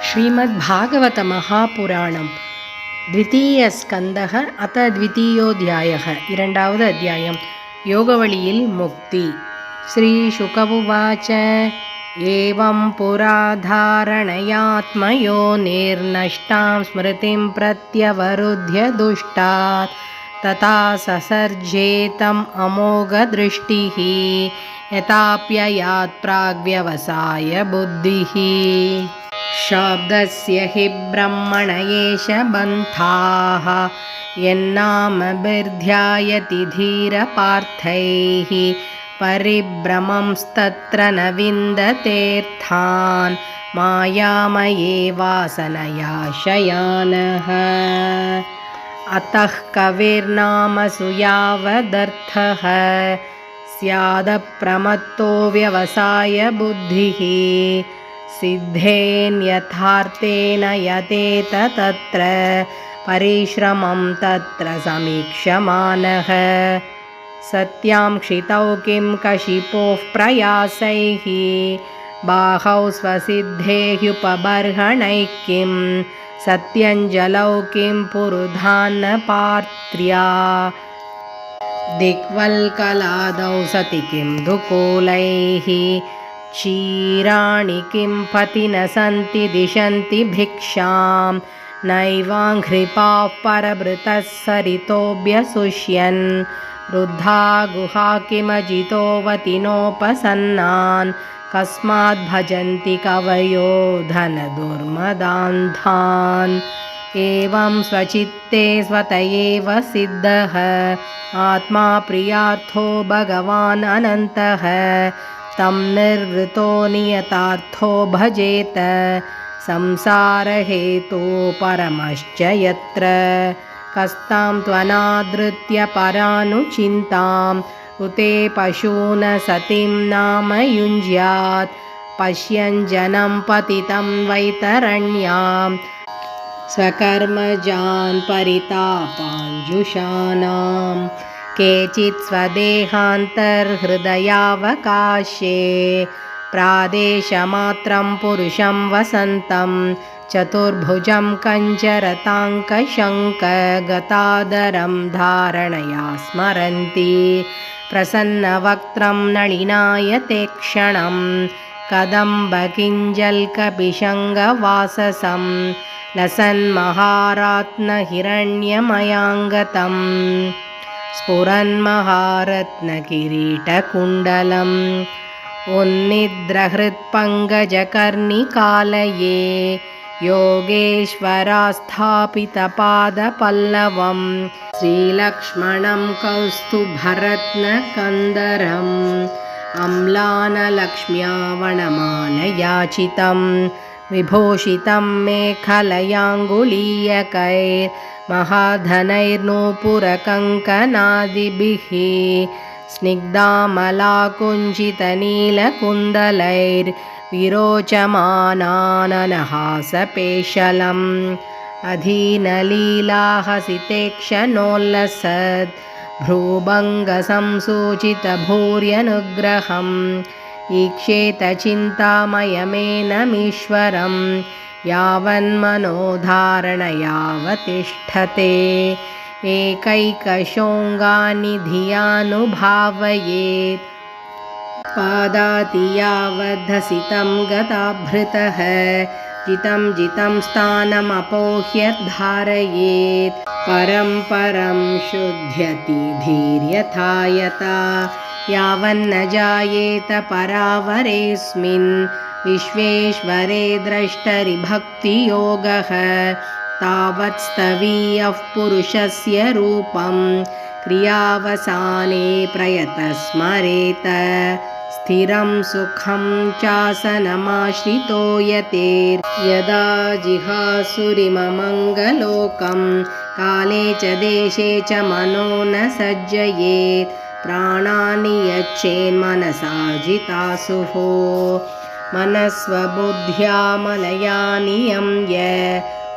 श्रीमद्भागवत महापुराणं द्वितीयस्कन्धः अथ द्वितीयोऽध्यायः இரண்டாவது அத்தியாயம் योगवळियिल् मुक्ति श्रीशुक उवाच एवं पुरा धारणयात्मयोनिर्नष्टां स्मृतिं प्रत्यवरुध्य दुष्टात् तथा ससर्जेतम् अमोघदृष्टिः यथाप्ययात् प्राग्व्यवसाय बुद्धिः शब्दस्य हि ब्रह्मण एष बन्धाः यन्नामभिर्ध्यायति धीरपार्थैः परिभ्रमंस्तत्र न विन्दतेऽर्थान् मायामये वासनया शयानः अतः कविर्नाम सुयावदर्थः स्यादप्रमत्तो व्यवसाय बुद्धिः सिद्धेन्यथार्थेन यतेत तत्र परिश्रमं तत्र समीक्ष्यमानः सत्यां क्षितौ किं कशिपोः प्रयासैः बाहौ स्वसिद्धेह्युपबर्हणैः किं सत्यञ्जलौ किं पुरुधान्नपात्र्या दिक्वल्कलादौ सति किं दुकूलैः क्षीराणि किं पति न सन्ति दिशन्ति भिक्षां नैवाङ्घ्रिपाः परभृतः सरितोऽभ्यसुष्यन् वृद्धा गुहा किमजितोऽवतिनोपसन्नान् कस्माद् भजन्ति कवयो धनदुर्मदान्धान् एवं स्वचित्ते स्वत एव सिद्धः आत्मा प्रियार्थो भगवान् अनन्तः तं निर्वृतो नियतार्थो भजेत संसारहेतो परमश्च यत्र कस्तां त्वनादृत्य परानुचिन्ताम् उते पशून सतीं नाम युञ्ज्यात् पश्यन् जनं पतितं वैतरण्यां स्वकर्मजान् परितापाञ्जुषाणाम् केचित् स्वदेहान्तर्हृदयावकाशे प्रादेशमात्रं पुरुषं वसन्तं चतुर्भुजं कञ्जरताङ्कशङ्कगतादरं धारणया स्मरन्ति प्रसन्नवक्त्रं नळिनायते क्षणं कदम्बकिञ्जल्कपिशङ्गवाससं लसन्महारात्नहिरण्यमयाङ्गतम् स्फुरन्महारत्नकिरीटकुण्डलम् उन्निद्रहृत्पङ्कजकर्णिकालये योगेश्वरास्थापितपादपल्लवं श्रीलक्ष्मणं कौस्तुभरत्नकन्दरम् अम्लानलक्ष्म्या वनमालयाचितं विभूषितं मेखलयाङ्गुलीयकैर्महाधनैर्नूपुरकङ्कणादिभिः स्निग्धामलाकुञ्चितनीलकुन्दलैर्विरोचमानाननहासपेशलम् अधीनलीलाहसितेक्षणोल्लसत् भ्रूभङ्गसंसूचितभूर्यनुग्रहम् ईक्षेत चिन्तामयमेनमीश्वरं यावन्मनोधारणयावतिष्ठते एकैकशोऽङ्गानि धियानुभावयेत् पादाति यावद्धसितं गताभृतः जितं जितं स्थानमपोह्य धारयेत् परं परं शुध्यति धीर्यथा यथा यावन्न जायेत परावरेऽस्मिन् विश्वेश्वरे द्रष्टरि भक्तियोगः तावत् स्थवीयः पुरुषस्य रूपं क्रियावसाने प्रयतः स्मरेत स्थिरं सुखं चासनमाश्रितो यतेर्यदा जिहासुरिममङ्गलोकं काले च देशे च मनो न सज्जयेत् प्राणानि यच्छेन्मनसा जितासुः मनस्वबुद्ध्या मलया नियम्य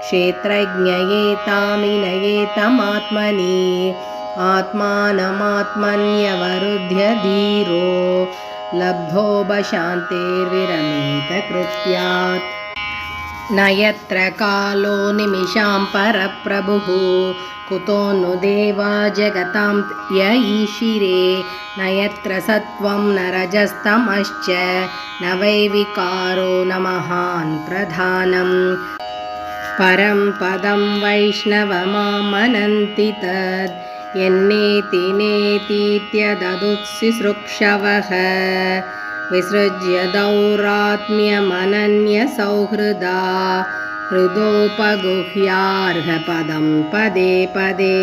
क्षेत्रज्ञयेतामिनयेतमात्मनि आत्मानमात्मन्यवरुध्य धीरो लब्धोपशान्तेर्विरमेत कृत्यात् न यत्र कालो निमिषां परप्रभुः कुतो नु देवा जगतां य ईशिरे न यत्र सत्त्वं न रजस्तमश्च न वै विकारो न महान् प्रधानम् परं पदं वैष्णवमामनन्ति तद् यन्नेति नेतीत्यददुत्सिसृक्षवः विसृज्य दौरात्म्यमनन्यसौहृदा हृदोपगुह्यार्हपदं पदे पदे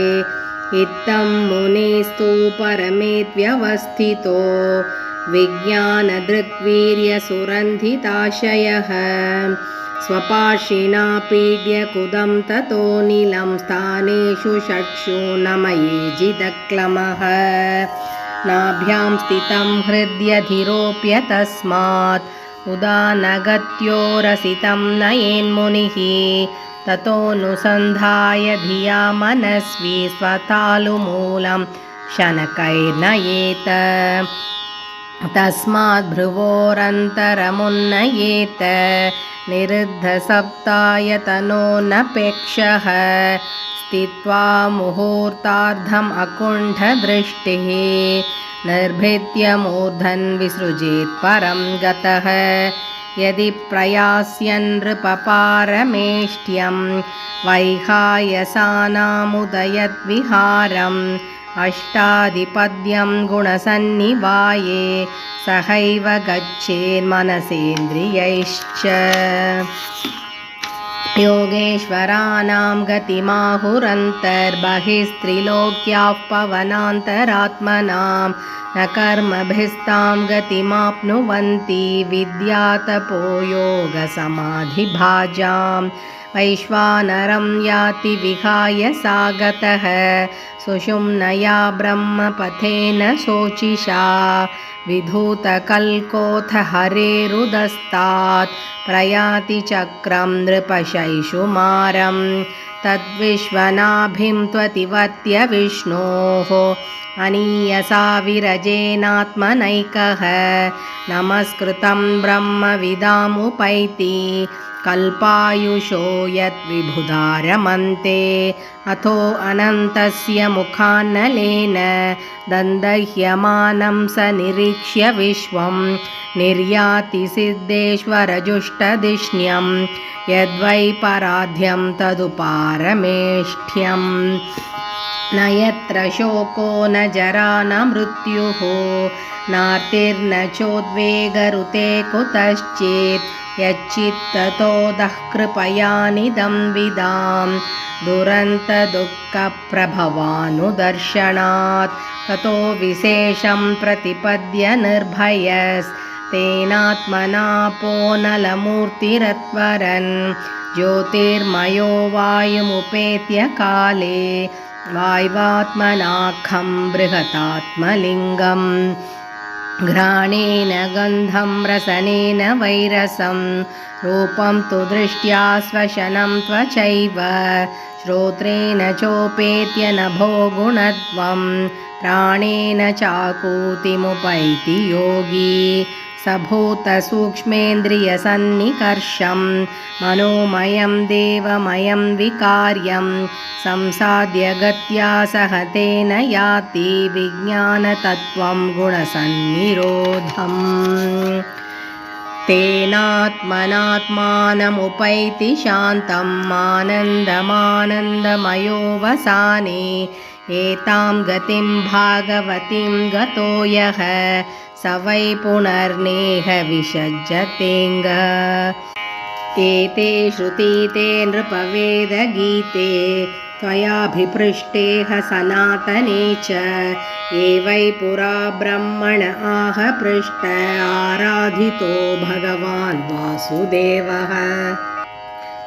इत्थं मुनेस्तु परमेत्यवस्थितो विज्ञानदृग्वीर्यसुरन्धिताशयः स्वपार्शिना पीड्य कुदं ततो नीलं स्थानेषु षट्सु नमये जिदक्लमः नाभ्यां स्थितं हृद्यधिरोप्य तस्मात् उदानगत्यो रसितं नयेन्मुनिः ततोऽनुसन्धाय धिया मनस्वी स्वतालुमूलं शनकैर्नयेत तस्मात् भ्रुवोरन्तरमुन्नयेत निरुद्धसप्तायतनोऽनपेक्षः स्थित्वा मुहूर्तार्धम् अकुण्ठदृष्टिः निर्भृत्य मूर्धन् विसृजेत् परं गतः यदि प्रयास्यन् नृपपारमेष्ट्यं वैहायसानामुदयद्विहारम् अष्टाधिपद्यं गुणसन्निवाये सहैव गच्छेन्मनसेन्द्रियैश्च योगेश्वराणां गतिमाहुरन्तर्बहिस्त्रिलोक्याः पवनान्तरात्मनां न कर्मभिस्तां गतिमाप्नुवन्ति विद्यातपो योगसमाधिभाजां वैश्वानरं याति विहाय सा गतः सुषुम्नया ब्रह्मपथेन शोचिषा विधूतकल्कोऽथ हरेरुदस्तात् प्रयाति चक्रं नृपशैशुमारं तद्विश्वनाभिं त्वतिवत्य विष्णोः अनीयसा विरजेनात्मनैकः नमस्कृतं ब्रह्मविदामुपैति कल्पायुषो यद्विबुधा रमन्ते अथो अनन्तस्य मुखान्नलेन दन्दह्यमानं स निरीक्ष्य विश्वं निर्याति सिद्धेश्वरजुष्टधिष्ण्यं यद्वै पराध्यं तदुपारमेष्ठ्यम् न यत्र शोको न जरा न मृत्युः नार्तिर्न चोद्वेगरुते कुतश्चित् यच्चित्ततोदः कृपयानिदं विदां दुरन्तदुःखप्रभवानुदर्शनात् ततो विशेषं प्रतिपद्य निर्भयस्तेनात्मनापो नलमूर्तिरत्वरन् ज्योतिर्मयो वायुमुपेत्य काले वाय्वात्मनाखं बृहतात्मलिङ्गम् घ्राणेन गन्धं रसनेन वैरसं रूपं तु दृष्ट्या स्वशनं त्वचैव श्रोत्रेण चोपेत्य नभो गुणत्वं प्राणेन चाकूतिमुपैति योगी सभूतसूक्ष्मेन्द्रियसन्निकर्षं मनोमयं देवमयं विकार्यं संसाद्य गत्या सह तेन याति विज्ञानतत्त्वं गुणसन्निरोधम् तेनात्मनात्मानमुपैति शान्तम् आनन्दमानन्दमयोऽवसाने एतां गतिं भागवतीं गतो यः स वै पुनर्नेह विसज्जतेऽङ्ग एते श्रुतीते नृपवेदगीते त्वयाभिपृष्टेह सनातने च ये वै पुरा ब्रह्मण आह पृष्ट आराधितो भगवान् वासुदेवः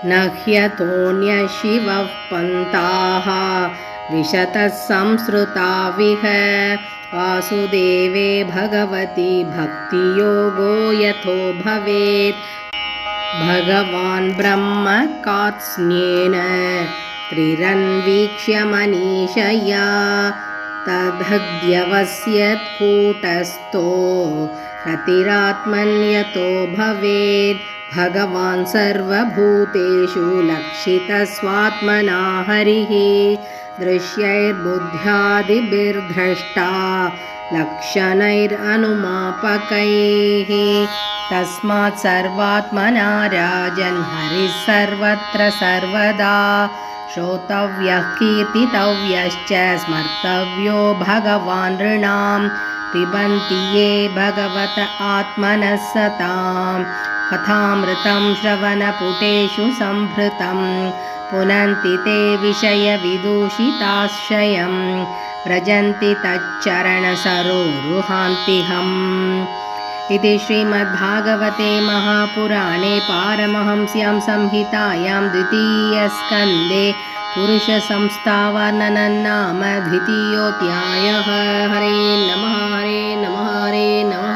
न ह्यतोऽन्यः शिवः पन्थाः विशतः संसृता विह वासुदेवे भगवति भक्तियोगो यथो भवेत् भगवान् ब्रह्म कात्स्न्येन त्रिरन्वीक्ष्य मनीषया तदध्यवस्यत् कूटस्थो रतिरात्मन्यतो भवेत् भगवान् सर्वभूतेषु लक्षितस्वात्मना हरिः दृश्यैर्बुद्ध्यादिभिर्द्रष्टा लक्षणैरनुमापकैः तस्मात् सर्वात्मना राजन् हरिः सर्वत्र सर्वदा श्रोतव्यः कीर्तितव्यश्च स्मर्तव्यो भगवान् नृणां पिबन्ति ये भगवत आत्मनः सताम् कथामृतं श्रवणपुटेषु संभृतं पुनन्ति ते विषयविदूषिताश्रयं व्रजन्ति तच्चरणसरोरुहान्तिहम् इति श्रीमद्भागवते महापुराणे पारमहंस्यां संहितायां द्वितीयस्कन्धे पुरुषसंस्थावर्णनं नाम द्वितीयोऽध्यायः। हरे नमः हरे नमः हरे नमः।